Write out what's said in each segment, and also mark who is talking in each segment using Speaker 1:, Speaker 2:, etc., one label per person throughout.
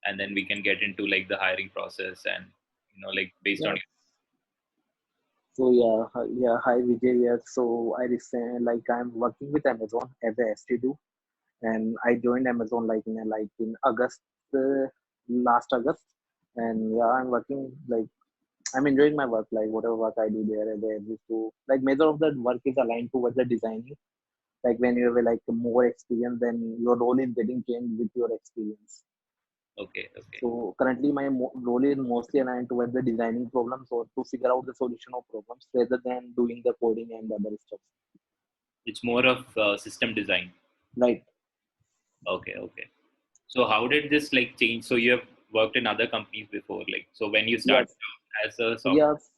Speaker 1: and then we can get into like the hiring process and like based on.
Speaker 2: Yeah. So yeah. Hi Vijay. Yeah. So I recent like I'm working with Amazon as a ST2, and I joined Amazon like in August, last August, and yeah, I'm working like I'm enjoying my work. Like whatever work I do there is to like major of the work is aligned towards the designing. Like when you have like more experience, then your role is getting changed with your experience.
Speaker 1: Okay, okay.
Speaker 2: So currently, my role is mostly aligned towards the designing problems or to figure out the solution of problems rather than doing the coding and other stuff.
Speaker 1: It's more of system design.
Speaker 2: Right.
Speaker 1: Okay, okay. So how did this like change? So you have worked in other companies before, like so when you started
Speaker 2: Yes.
Speaker 1: as a software,
Speaker 2: Yes.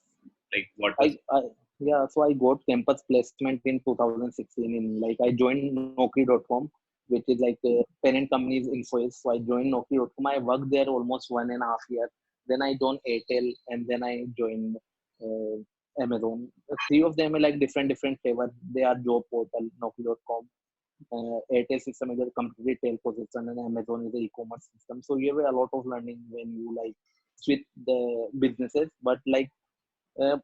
Speaker 1: like what was.
Speaker 2: I yeah. So I got campus placement in 2016. In like I joined Naukri.com, which is like a parent company's Infosys. So I joined Naukri.com. I worked there almost 1.5 years. Then I joined Airtel, and then I joined uh, Amazon. Three of them are like different flavors. They are job portal, Naukri.com. Airtel system is a completely telco system, and Amazon is the e-commerce system. So you have a lot of learning when you like switch the businesses. But like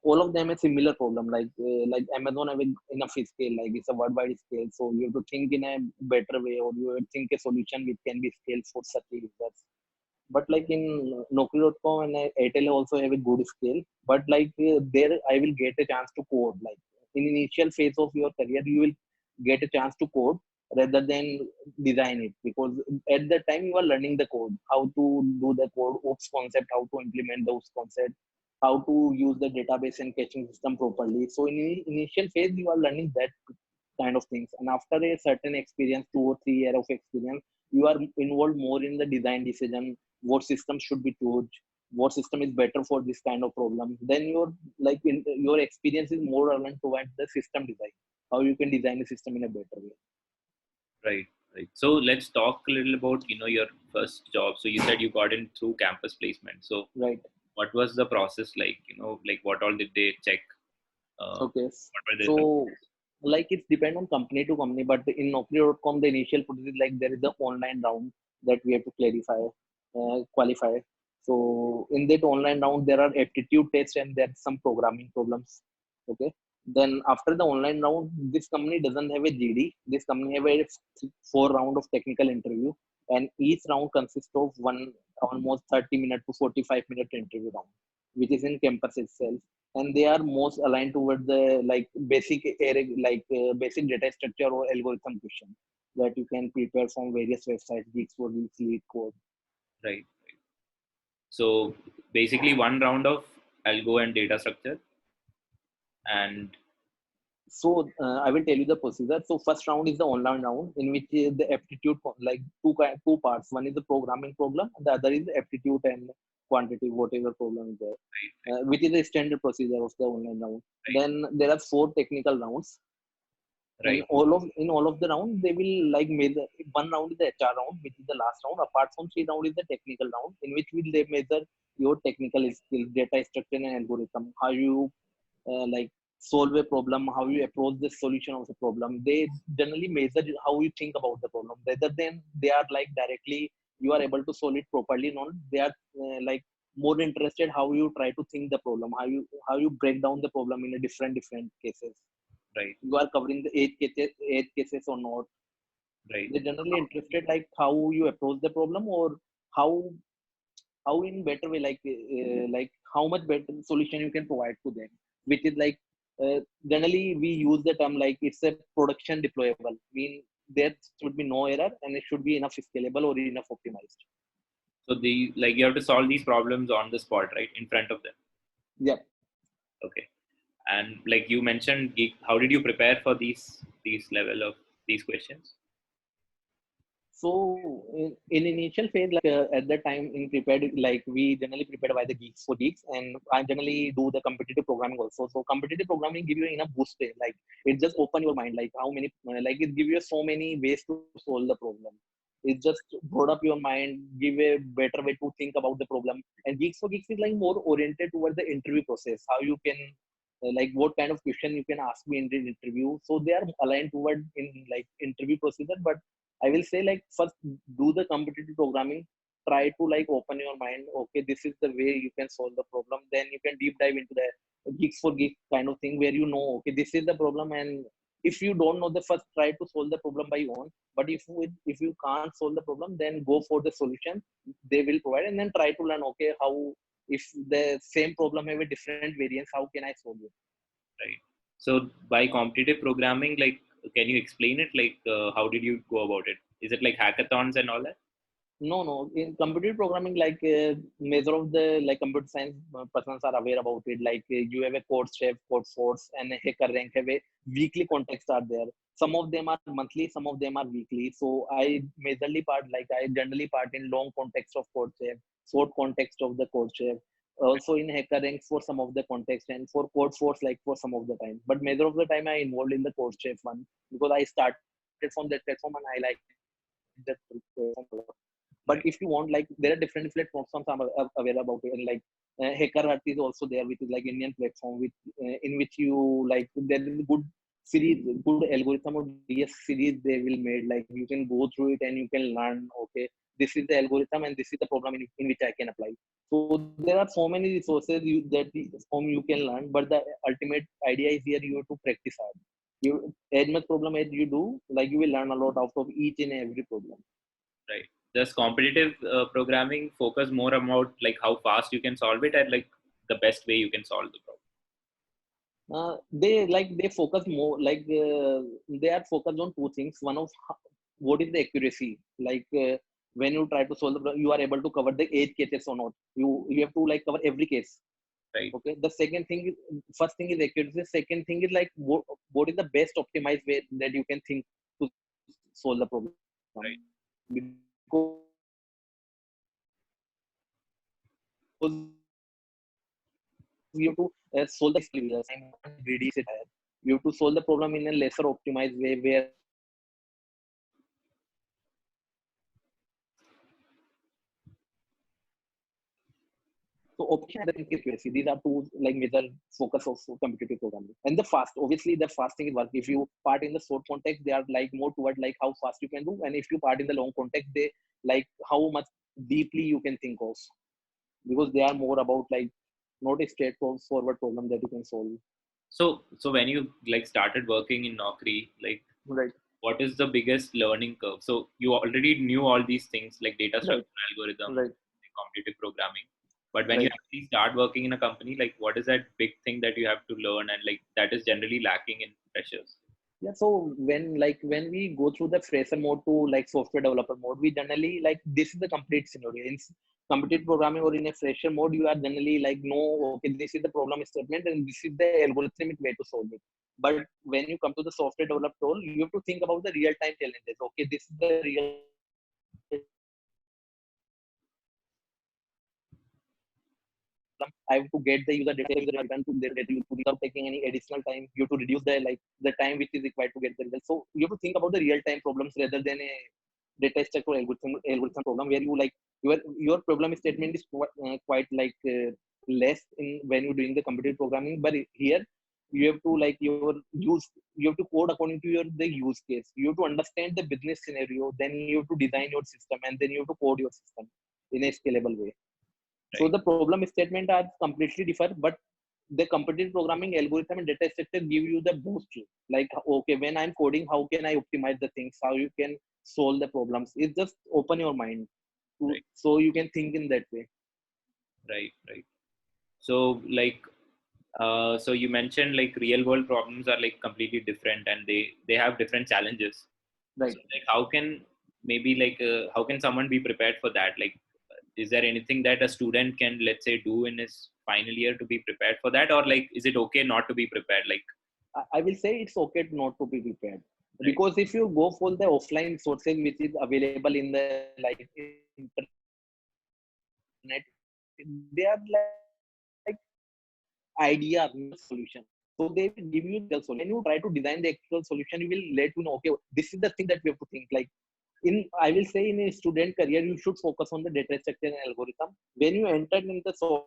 Speaker 2: all of them a similar problem. Like Amazon have enough scale, like it's a worldwide scale. So you have to think in a better way, or you have to think a solution which can be scaled for such users. But like in Naukri.com and Airtel also have a good scale. But like there, I will get a chance to code. Like in initial phase of your career, you will get a chance to code rather than design it, because at that time you are learning the code, how to do the code, OOPS concept, how to implement those concept, how to use the database and caching system properly. So in initial phase, you are learning that kind of things, and after a certain experience, 2 or 3 years of experience, you are involved more in the design decision, what system should be used, what system is better for this kind of problem. Then your experience is more relevant towards the system design, how you can design a system in a better way.
Speaker 1: Right, right. So let's talk a little about your first job. So you said you got in through campus placement. So
Speaker 2: Right.
Speaker 1: what was the process like? Like what all did they check?
Speaker 2: Okay.
Speaker 1: What were they?
Speaker 2: So like it's depend on company to company, but in Naukri.com, the initial process is like there is the online round that we have to qualify. So in that online round, there are aptitude tests and there's some programming problems. Okay. Then after the online round, this company doesn't have a GD. This company have a 4 round of technical interview, and each round consists of one almost 30-minute to 45-minute interview round, which is in campus itself, and they are most aligned toward the like basic data structure or algorithm question that you can prepare from various websites, Geeks for Geeks, Lead Code.
Speaker 1: Right. So basically one round of algo and data structure and.
Speaker 2: So I will tell you the procedure. So first round is the online round in which the aptitude like two parts. One is the programming problem, and the other is the aptitude and quantity, whatever problem is there,
Speaker 1: Right,
Speaker 2: which is the standard procedure of the online round.
Speaker 1: right,
Speaker 2: Then there are 4 technical rounds.
Speaker 1: right,
Speaker 2: In all of the round, they will like measure. One round is the HR round, which is the last round. Apart from 3 round is the technical round, in which will they measure your technical skill, data structure and algorithm, how you like solve a problem, how you approach the solution of the problem. They generally measure how you think about the problem, rather than they are like directly you are able to solve it properly. No, they are like more interested how you try to think the problem, how you break down the problem in a different cases.
Speaker 1: right,
Speaker 2: You are covering the eight cases or not.
Speaker 1: right,
Speaker 2: They're generally interested like how you approach the problem, or how how in better way, like how much better solution you can provide to them, which is like generally we use the term like it's a production deployable, mean there should be no error and it should be enough scalable or enough optimized.
Speaker 1: so the like you have to solve these problems on the spot, right, in front of them.
Speaker 2: Yeah.
Speaker 1: Okay. And like you mentioned geek, how did you prepare for these level of these questions?
Speaker 2: So in initial phase, like at that time in prepared, like we generally prepared by the Geeks for Geeks, and I generally do the competitive programming also. So competitive programming give you enough boost, like it just open your mind, like how many, like it give you so many ways to solve the problem. It just broad up your mind, give a better way to think about the problem. And Geeks for Geeks is like more oriented towards the interview process, how you can like what kind of question you can ask me in the interview. So they are aligned toward in like interview procedure, but I will say like first do the competitive programming. try to like open your mind. Okay, this is the way you can solve the problem. Then you can deep dive into the geeks for geeks kind of thing where you know, okay, this is the problem, and if you don't know the first, try to solve the problem by your own. But if you can't solve the problem, then go for the solution they will provide, and then try to learn. Okay, how, if the same problem have a different variance, how can I solve it?
Speaker 1: Right. So by competitive programming, like, can you explain it? Like, how did you go about it? Is it like hackathons and all that?
Speaker 2: No, no. In computer programming, like major of the like computer science persons are aware about it. Like you have a code chef, code force, and a hacker rank have a weekly context are there. Some of them are monthly, some of them are weekly. So I majorly part, like I generally part in long context of code chef, short context of the code chef. Also in hacker ranks for some of the context, and for code force like for some of the time. But major of the time I involved in the code chef one, because I started from that platform and I like that platform a lot. But
Speaker 1: Right.
Speaker 2: if you want, like there are different platforms I'm aware about it, and like HackerHut is also there, which is like Indian platform, which in which you like there is a good series, good algorithm or DS series they will made. Like you can go through it and you can learn. Okay, this is the algorithm and this is the problem in which I can apply. So there are so many resources from you can learn, but the ultimate idea is here you have to practice hard. You as much problem as you do, like you will learn a lot out of each and every problem.
Speaker 1: Right. Does competitive programming focus more about like how fast you can solve it, and like the best way you can solve the problem?
Speaker 2: They focus more like they are focused on two things. One of what is the accuracy, like when you try to solve the problem, you are able to cover the eight cases or not. You have to like cover every case.
Speaker 1: Right.
Speaker 2: Okay, the second thing is, first thing is accuracy, second thing is like what is the best optimized way that you can think to solve the problem.
Speaker 1: Right.
Speaker 2: Because you have to solve the reduce it higher. You have to solve the problem in a lesser optimized way where so option and accuracy, these are two like major focus of competitive programming. And the fast, obviously the fast thing is work. If you part in the short context, they are like more toward like how fast you can do. And if you part in the long context, they like how much deeply you can think of. Because they are more about like not a straightforward problem that you can solve.
Speaker 1: So when you like started working in Naukri, like
Speaker 2: Right,
Speaker 1: what is the biggest learning curve? So you already knew all these things like data
Speaker 2: right,
Speaker 1: structure, algorithms,
Speaker 2: right,
Speaker 1: competitive programming. But when you
Speaker 2: right.
Speaker 1: actually start working in a company, like what is that big thing that you have to learn, and like that is generally lacking in freshers?
Speaker 2: Yeah, so when we go through the fresher mode to like software developer mode, we generally like this is the complete scenario. In competitive programming or in a fresher mode, you are generally like, no, okay, this is the problem statement and this is the algorithmic way to solve it. But when you come to the software developer role, you have to think about the real time challenges. Okay, this is the real I have to get the user data, user return to their data without taking any additional time. You have to reduce the like the time which is required to get the result. So you have to think about the real time problems rather than a data structure algorithm problem where you like your problem statement is quite like less in when you're doing the computer programming. But here you have to like your use you have to code according to your the use case. You have to understand the business scenario, then you have to design your system, and then you have to code your system in a scalable way. So
Speaker 1: Right.
Speaker 2: the problem statement are completely different, but the competitive programming algorithm and data structure give you the boost. Like, okay, when I'm coding, how can I optimize the things? How you can solve the problems? It's just open your mind
Speaker 1: Right.
Speaker 2: so you can think in that way.
Speaker 1: Right. Right. So like so you mentioned like real world problems are like completely different, and they have different challenges.
Speaker 2: Right.
Speaker 1: So like how can maybe like how can someone be prepared for that? Like is there anything that a student can, let's say, do in his final year to be prepared for that, or like is it okay not to be prepared? Like
Speaker 2: I will say it's okay not to be prepared,
Speaker 1: right.
Speaker 2: because if you go for the offline sources which is available in the like internet, they are like idea, not solution. So they will give you the solution. When you try to design the actual solution, you will let you know, okay, this is the thing that we have to think. Like I will say in a student career, you should focus on the data structure and algorithm. When you enter in the software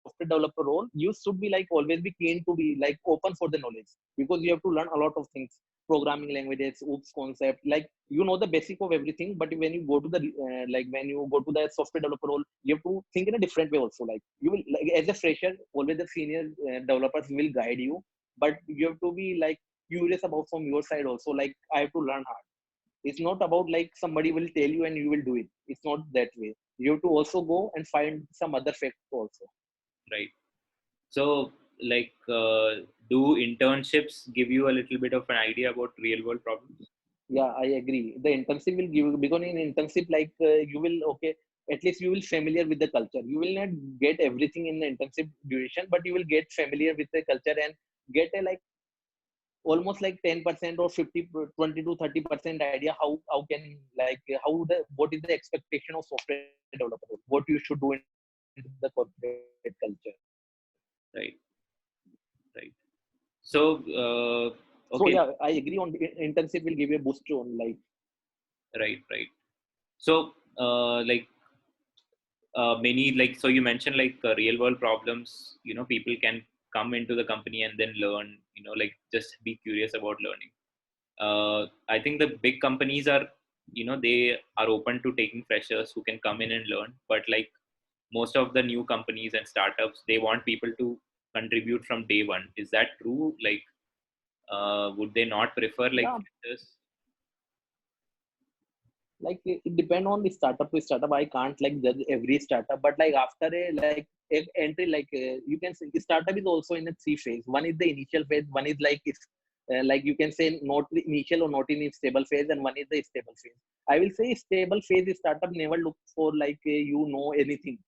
Speaker 2: software developer role, you should be like always be keen to be like open for the knowledge, because you have to learn a lot of things, programming languages, oops concept, like you know the basic of everything. But when you go to the like when you go to the software developer role, you have to think in a different way also. Like you will, like as a fresher, always the senior developers will guide you, but you have to be like curious about from your side also. Like I have to learn hard. It's not about like somebody will tell you and you will do it. It's not that way. You have to also go and find some other facts also.
Speaker 1: Right. So, like, do internships give you a little bit of an idea about real world problems?
Speaker 2: Yeah, I agree. The internship will give you, because in internship, like you will, okay, at least you will familiar with the culture. You will not get everything in the internship duration, but you will get familiar with the culture and get a like almost like 10% or 50, 20 to 30% idea how can like how the what is the expectation of software developer, what you should do in the corporate culture.
Speaker 1: Right. Right. So,
Speaker 2: So
Speaker 1: okay.
Speaker 2: yeah, I agree on the internship will give you a boost on like.
Speaker 1: Right. Right. So, like, many, like, so you mentioned like real world problems, people can come into the company and then learn, like just be curious about learning. I think the big companies are, they are open to taking freshers who can come in and learn. But like most of the new companies and startups, they want people to contribute from day one. Is that true? Like, would they not prefer like
Speaker 2: Yeah,
Speaker 1: freshers?
Speaker 2: like it depend on the startup to startup. I can't like judge every startup, but like after a like entry, like you can say startup is also in a three phase. One is the initial phase, one is like it's like you can say not the initial or not in a stable phase, and one is the stable phase. I will say stable phase is startup never look for like you know anything.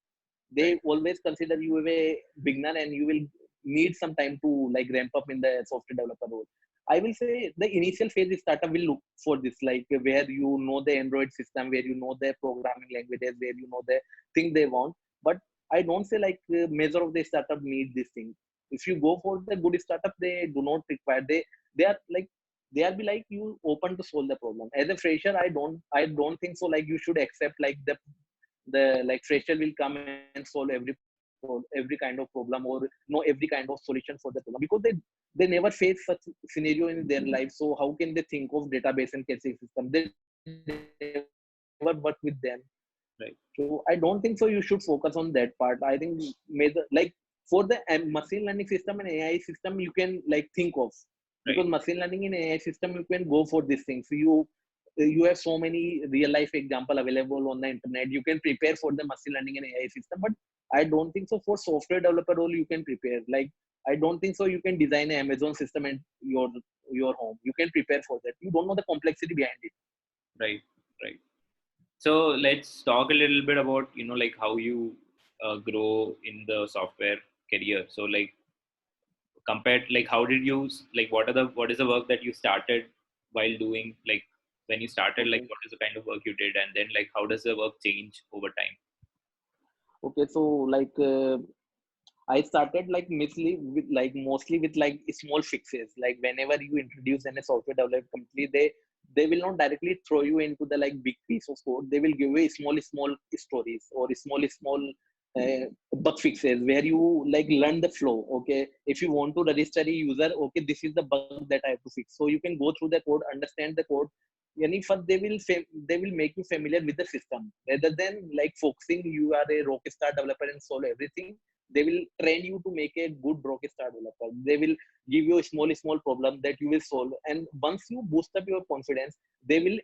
Speaker 2: They
Speaker 1: Right.
Speaker 2: always consider you a beginner and you will need some time to like ramp up in the software developer role. I will say the initial phase is startup will look for this, like where you know the Android system, where you know the programming languages, where you know the thing they want. But I don't say like measure of the startup need this thing. If you go for the good startup, they do not require. They are like they are be like you open to solve the problem. As a fresher, I don't think so. Like you should accept like the like fresher will come and solve every kind of problem or know every kind of solution for the problem, because they never face such scenario in their life. So how can they think of database and caching system? They never work with them. So I don't think so you should
Speaker 1: Right.
Speaker 2: focus on that part. I think major like for the machine learning system and AI system you can like think of, because machine learning in
Speaker 1: Right.
Speaker 2: AI system you can go for these things. So you have so many real life example available on the internet. You can prepare for the machine learning and AI system, but I don't think so for software developer role you can prepare. Like I don't think so you can design an Amazon system in your home. You can prepare for that. You don't know the complexity behind it.
Speaker 1: Right. Right. So let's talk a little bit about, like how you grow in the software career. So like compared, like how did you, like what is the work that you started while doing, like when you started, like
Speaker 2: Okay.
Speaker 1: what is the kind of work you did, and then like how does the work change over time?
Speaker 2: Okay. So like I started like mostly with like small fixes. Like whenever you introduce in a software development company, they will not directly throw you into the like big piece of code. They will give you small stories or small bug fixes where you like learn the flow. Okay, if you want to register a user, okay, this is the bug that I have to fix. So you can go through the code, understand the code. Yani first they will make you familiar with the system rather than like focusing you are a rockstar developer and solve everything. They will train you to make a good rockstar developer. They will give you a small problem that you will solve, and once you boost up your confidence, they will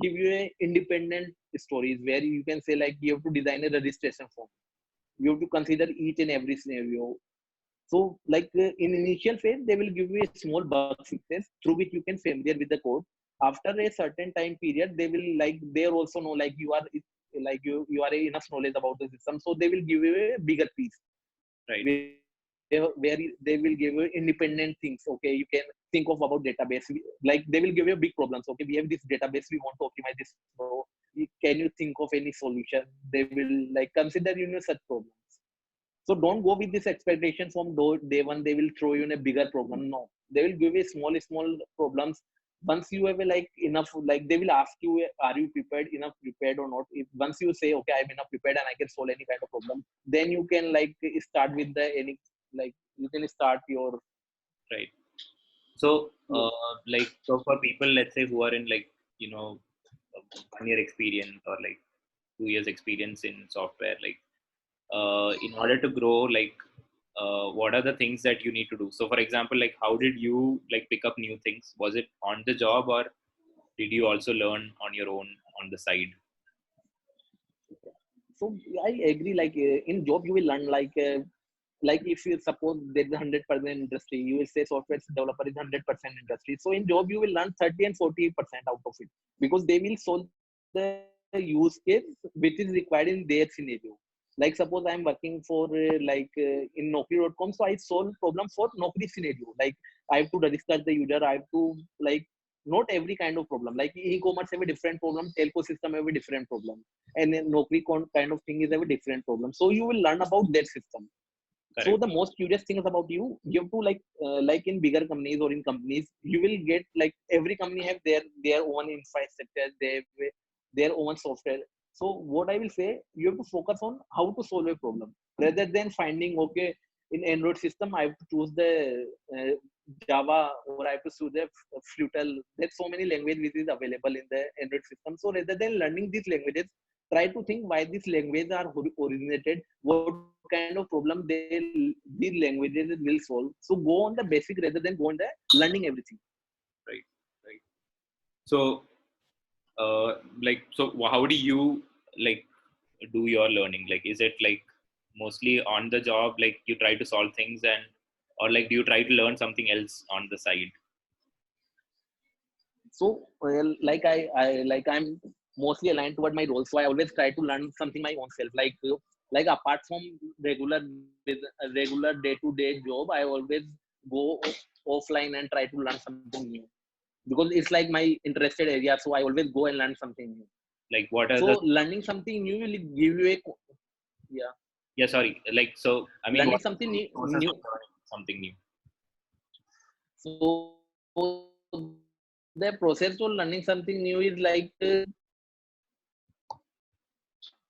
Speaker 2: give you a independent stories where you can say like you have to design a registration form. You have to consider each and every scenario. So like in initial phase, they will give you a small bug fixes through which you can familiar with the code. After a certain time period, they will like they also know like you are enough knowledge about the system. So they will give you a bigger piece
Speaker 1: Right.
Speaker 2: where they will give you independent things. Okay, you can think of about database. Like they will give you big problems. Okay, we have this database, we want to optimize this flow. Can you think of any solution? They will like consider such problems. So don't go with this expectation from day one. They will throw you in a bigger problem. No, they will give you small problems once you have like enough, like they will ask you, are you prepared or not? If once you say, okay, I'm enough prepared and I can solve any kind of problem, then you can like start with the any, like you can start your,
Speaker 1: Right. So,
Speaker 2: your
Speaker 1: so for people, let's say, who are in like, 1 year experience or like 2 years experience in software, like, in order to grow, like, what are the things that you need to do? So, for example, like, how did you like pick up new things? Was it on the job, or did you also learn on your own on the side?
Speaker 2: so I agree, like in job you will learn like if you suppose there's a 100% industry, you will say software developer is 100% industry. So in job you will learn 30 and 40% out of it, because they will solve the use case which is required in their scenario. Like suppose I'm working for in Naukri.com, so I solve problem for Naukri scenario. Like I have to register the user, I have to like not every kind of problem. Like e-commerce have a different problem, telco system have a different problem, and then Naukri kind of thing is have a different problem. So you will learn about their system. So
Speaker 1: Correct.
Speaker 2: the most curious thing is about you have to like in bigger companies or in companies, you will get like every company have their own infrastructure, their own software. So what I will say, you have to focus on how to solve a problem rather than finding, okay, in Android system I have to choose the Java, or I have to choose the Flutel. There's so many languages which is available in the Android system. So rather than learning these languages, try to think why these languages are originated, what kind of problem these languages will solve. So go on the basic rather than go on the learning everything.
Speaker 1: Right. Right. So, how do you like do your learning? Like, is it like mostly on the job, like you try to solve things, and or like do you try to learn something else on the side?
Speaker 2: So well, I'm mostly aligned toward my role. So I always try to learn something my own self. Like apart from regular regular day-to-day job, I always go offline and try to learn something new, because it's like my interested area. So I always go and learn something new.
Speaker 1: Like, what are
Speaker 2: So
Speaker 1: the
Speaker 2: learning something new will give you a, yeah,
Speaker 1: yeah, sorry, like, so I mean,
Speaker 2: learning
Speaker 1: what
Speaker 2: something
Speaker 1: is the process
Speaker 2: new.
Speaker 1: of learning something new?
Speaker 2: So the process of learning something new is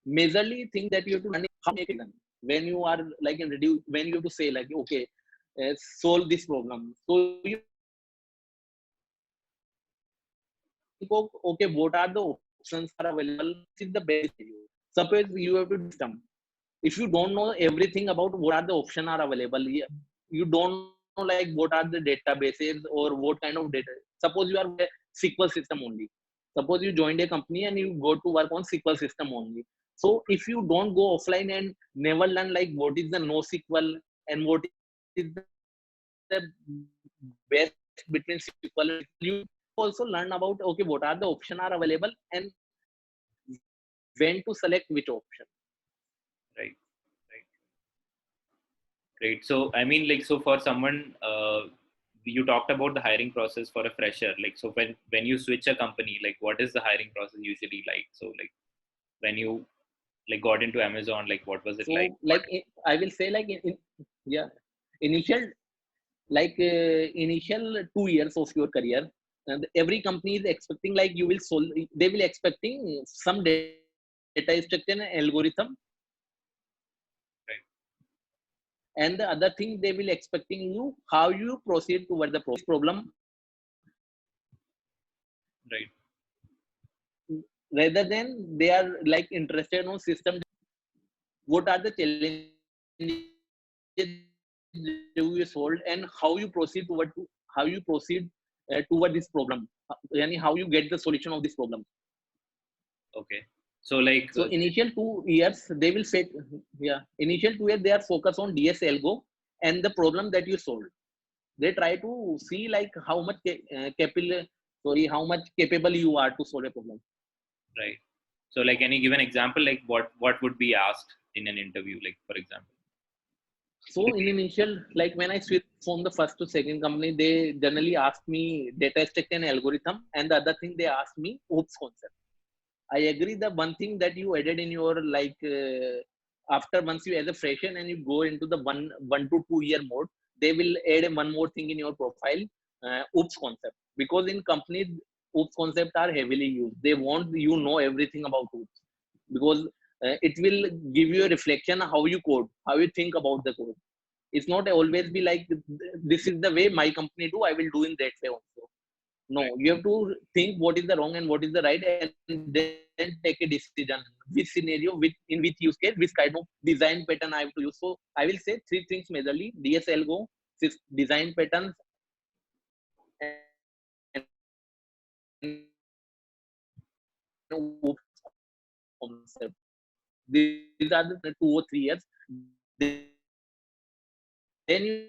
Speaker 2: majorly thing that you have to learn is how to make it done. When you are like in reduce, when you have to say like, okay, solve this problem. So you think of, okay, what are the options are available? This is the best for you. Suppose you have to do system. If you don't know everything about what are the options are available, you don't know like what are the databases or what kind of data. Suppose you are a SQL system only. Suppose you joined a company and you go to work on SQL system only. So if you don't go offline and never learn like what is the NoSQL and what is the best between SQL, you also learn about, okay, what are the options are available and when to select which option.
Speaker 1: Right. Right. Great. So, I mean, like, so for someone, you talked about the hiring process for a fresher. Like, so when you switch a company, like, what is the hiring process usually like? So, like, when you like got into Amazon, like, what was it like?
Speaker 2: So like I will say like yeah, initial initial 2 years of your career, and every company is expecting like you will solve, they will expecting some data structure and algorithm,
Speaker 1: Right.
Speaker 2: and the other thing they will expecting you how you proceed toward the problem,
Speaker 1: Right.
Speaker 2: rather than they are like interested on system. What are the challenges you solved and how you proceed toward how you proceed toward this problem, yani how you get the solution of this problem.
Speaker 1: Okay. So, like,
Speaker 2: So initial 2 years they will say, yeah, initial 2 years they are focused on DS algo and the problem that you solved. They try to see like how much how much capable you are to solve a problem.
Speaker 1: right. So, like, any given example, like, what would be asked in an interview, like, for example?
Speaker 2: So in initial, like when I switched from the first to second company, they generally asked me data structure and algorithm, and the other thing they asked me OOPS concept. I agree. The one thing that you added in your after once you as a fresher and you go into the 1 to 2 year mode, they will add one more thing in your profile, OOPS concept. because in companies OOPS concept are heavily used. They want you know everything about OOPS because it will give you a reflection of how you code, how you think about the code. It's not always be like this is the way my company do, I will do in that way also. No,
Speaker 1: Right.
Speaker 2: you have to think what is the wrong and what is the right, and then take a decision which scenario, in which use case, which kind of design pattern I have to use. So I will say three things majorly: DSL Go, design patterns, and concept. These are the 2 or 3 years. Then you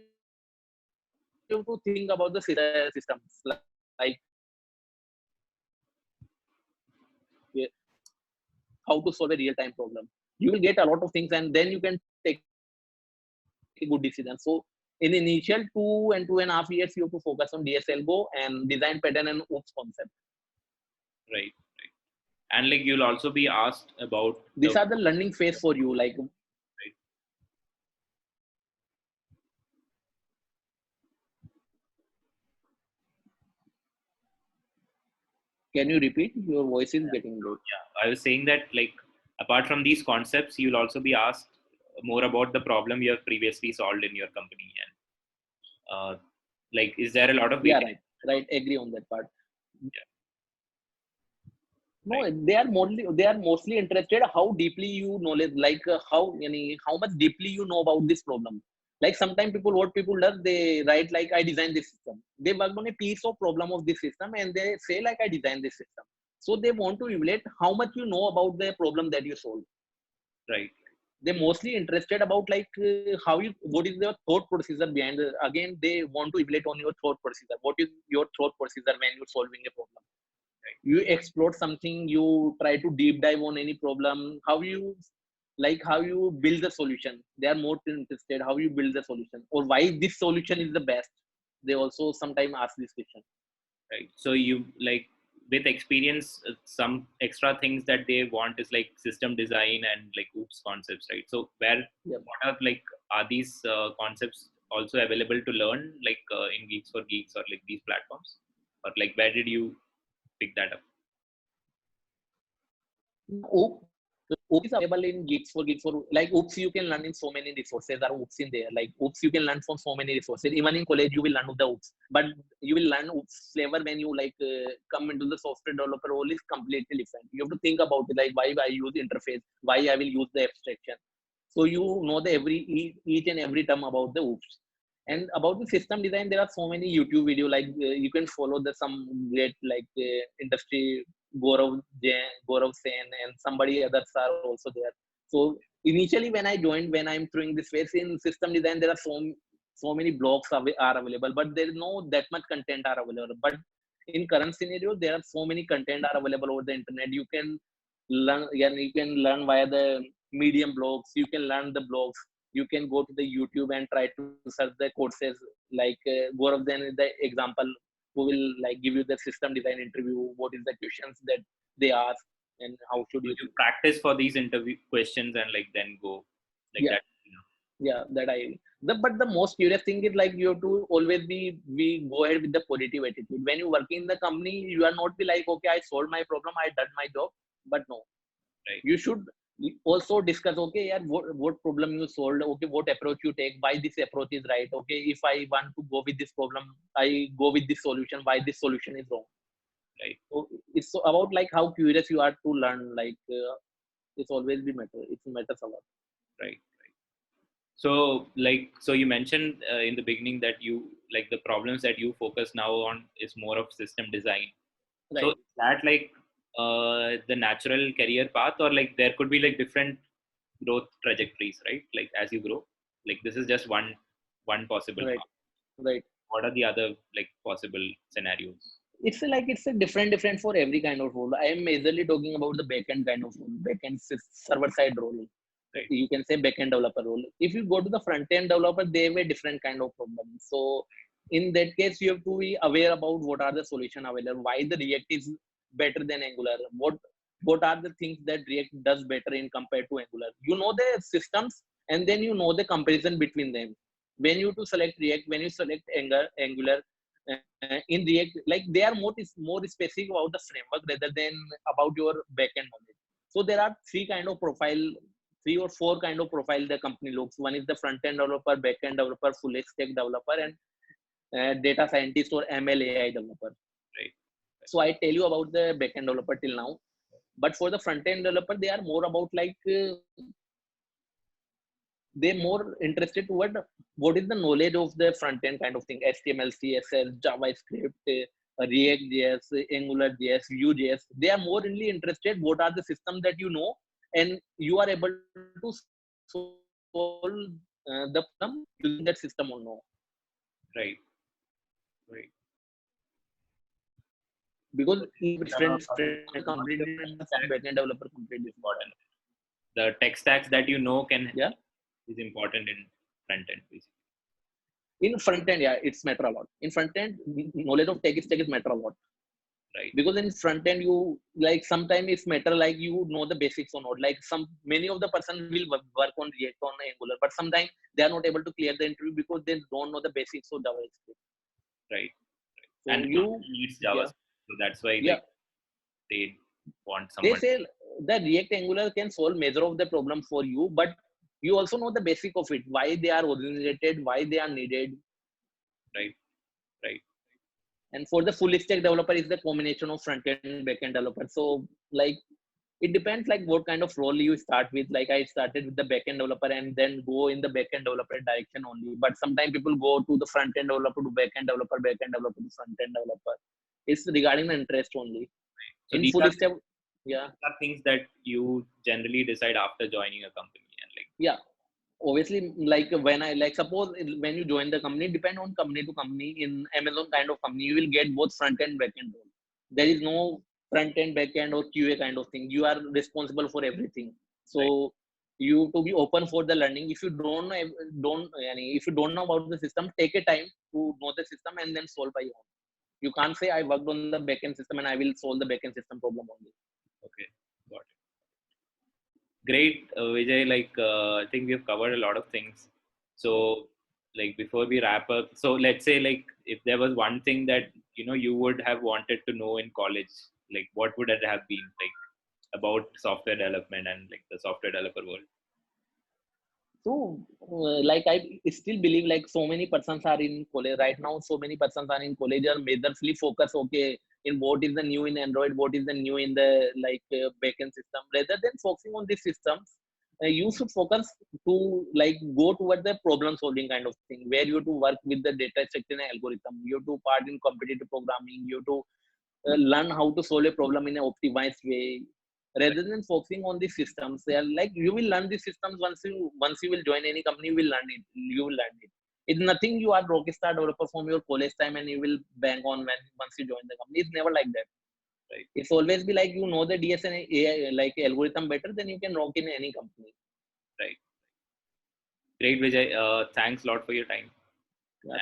Speaker 2: have to think about the systems, like how to solve a real time problem. You will get a lot of things, and then you can take a good decision. So in initial 2 and 2.5 years, you have to focus on DSL Go and design pattern and OOPS concept.
Speaker 1: Right. And like you'll also be asked about
Speaker 2: These
Speaker 1: the
Speaker 2: are the learning phase for you. Like,
Speaker 1: right.
Speaker 2: can you repeat? Your voice is getting low.
Speaker 1: Yeah, I was saying that like apart from these concepts, you'll also be asked more about the problem you have previously solved in your company, and like is there a lot of
Speaker 2: Yeah,
Speaker 1: weightage?
Speaker 2: right. Agree on that part.
Speaker 1: Yeah,
Speaker 2: No,
Speaker 1: right.
Speaker 2: they are mostly interested how deeply you knowledge, like how much deeply you know about this problem. Like sometimes what people does, they write like I designed this system. They work on a piece of problem of this system and they say like I designed this system. So they want to evaluate how much you know about the problem that you solve.
Speaker 1: Right.
Speaker 2: They're mostly interested about like how you what is your thought procedure behind again they want to evaluate on your thought procedure. What is your thought procedure when you're solving a problem? You explore something, you try to deep dive on any problem, how you build the solution. They are more interested how you build the solution or why this solution is the best. They also sometimes ask this question.
Speaker 1: Right. So you like with experience, some extra things that they want is like system design and like oops concepts, right? So
Speaker 2: Yep.
Speaker 1: what are these concepts also available to learn like in Geeks for Geeks or like these platforms, or like where did you pick that up?
Speaker 2: Oop, Oops is available in Geeks for Geeks for like Oops you can learn in so many resources are Oops in there. Like Oops you can learn from so many resources. Even in college you will learn the Oops, but you will learn Oops flavor when you come into the software developer role is completely different. You have to think about it like why I use interface, why I will use the abstraction. So you know the each and every term about the Oops. And about the system design, there are so many YouTube video like you can follow the some great industry Gaurav Sen and somebody others are also there. So initially when I joined, when I'm throwing this phase in system design, there are so many blogs are available, but there is no that much content are available. But in current scenario, there are so many content are available over the internet. You can learn, yeah, you can learn via the Medium blogs. You can learn the blogs. You can go to the YouTube and try to search the courses. Like Gaurav Then is the example who will like give you the system design interview. What is the questions that they ask and how should
Speaker 1: So
Speaker 2: you
Speaker 1: you
Speaker 2: think?
Speaker 1: practice for these interview questions and like then go like
Speaker 2: Yeah,
Speaker 1: that.
Speaker 2: yeah, that I. But the most curious thing is like you have to always be we go ahead with the positive attitude. When you work in the company, you are not be like okay, I solved my problem, I done my job. But no,
Speaker 1: Right.
Speaker 2: you should also discuss okay yeah, what problem you solved, okay what approach you take, why this approach is right, okay if I want to go with this problem I go with this solution, why this solution is wrong.
Speaker 1: Right.
Speaker 2: So it's so about like how curious you are to learn, like it's always be matter, it matters a lot.
Speaker 1: Right. So, like, so you mentioned in the beginning that you like the problems that you focus now on is more of system design. So,
Speaker 2: Right.
Speaker 1: is that like the natural career path, or like there could be like different growth trajectories, right? Like as you grow, like this is just one possible
Speaker 2: Right.
Speaker 1: path.
Speaker 2: Right.
Speaker 1: What are the other like possible scenarios?
Speaker 2: It's a different for every kind of role. I am majorly talking about the backend kind of role, backend server side role.
Speaker 1: Right.
Speaker 2: You can say backend developer role. If you go to the front end developer, they have a different kind of problem. So in that case, you have to be aware about what are the solution available, why the React is better than Angular, what are the things that React does better in compared to Angular. You know the systems, and then you know the comparison between them. When you to select React, when you select Angular, in React, like they are more specific about the framework rather than about your backend knowledge. So there are three or four kind of profile the company looks. One is the front end developer, back end developer, full stack developer, and data scientist or ML AI developer.
Speaker 1: Right.
Speaker 2: So I tell you about the back end developer till now, but for the front end developer, they are more about they're more interested toward what is the knowledge of the front end kind of thing, HTML, CSS, JavaScript, React JS, Angular JS, Vue.js. They are more really interested what are the systems that you know and you are able to solve the problem using that system or no.
Speaker 1: Right. Right.
Speaker 2: Because each
Speaker 1: Uh,
Speaker 2: different completely backend developer completely
Speaker 1: important. The tech stacks that you know
Speaker 2: yeah.
Speaker 1: is important in front end, basically.
Speaker 2: In front end, yeah, it's matter a lot. In front end, knowledge of tech is matter a lot.
Speaker 1: Right.
Speaker 2: Because in front end, you like sometimes it's matter like you know the basics or not. Like many of the person will work on React on Angular, but sometimes they are not able to clear the interview because they don't know the basics of JavaScript.
Speaker 1: Right.
Speaker 2: So
Speaker 1: And
Speaker 2: you
Speaker 1: needs
Speaker 2: yeah
Speaker 1: JavaScript, so that's why
Speaker 2: yeah
Speaker 1: they want
Speaker 2: they
Speaker 1: someone.
Speaker 2: say that React Angular can solve major of the problem for you, but you also know the basic of it, why they are originated, why they are needed.
Speaker 1: Right. Right.
Speaker 2: And for the full stack developer is the combination of front end and back end developer. So like it depends like what kind of role you start with. Like I started with the back end developer and then go in the back end developer direction only. But sometimes people go to the front end developer to back end developer to front end developer. It's regarding the interest only.
Speaker 1: So
Speaker 2: In
Speaker 1: these
Speaker 2: full stack, yeah,
Speaker 1: are things that you generally decide after joining a company, and
Speaker 2: yeah. Obviously, like when I like suppose when you join the company, depend on company to company. In Amazon kind of company, you will get both front end back end role. There is no front end back end or QA kind of thing. You are responsible for everything. So
Speaker 1: right.
Speaker 2: you to be open for the learning. If you if you don't know about the system, take a time to know the system and then solve by your own. You can't say I worked on the backend system and I will solve the backend system problem only.
Speaker 1: Okay, got it. Great, Vijay. I think we've covered a lot of things. So, before we wrap up, so let's say if there was one thing that you would have wanted to know in college, what would it have been about software development and the software developer world?
Speaker 2: So like I still believe like so many persons are in college right now, so many persons are in college are majorly focus okay in what is the new in Android, what is the new in the backend system, rather than focusing on these systems. You should focus to go toward the problem solving kind of thing where you have to work with the data structure and algorithm, you have to part in competitive programming, you have to learn how to solve a problem in an optimized way rather than focusing on the systems. They are like you will learn the systems once you will join any company, you will learn it. You will learn it. It's nothing you are rockstar developer from your college time and you will bang on when once you join the company. It's never like that.
Speaker 1: Right.
Speaker 2: It's always be like you know the DS and AI like algorithm better, then you can rock in any company.
Speaker 1: Right. Great, Vijay. Thanks a lot for your time.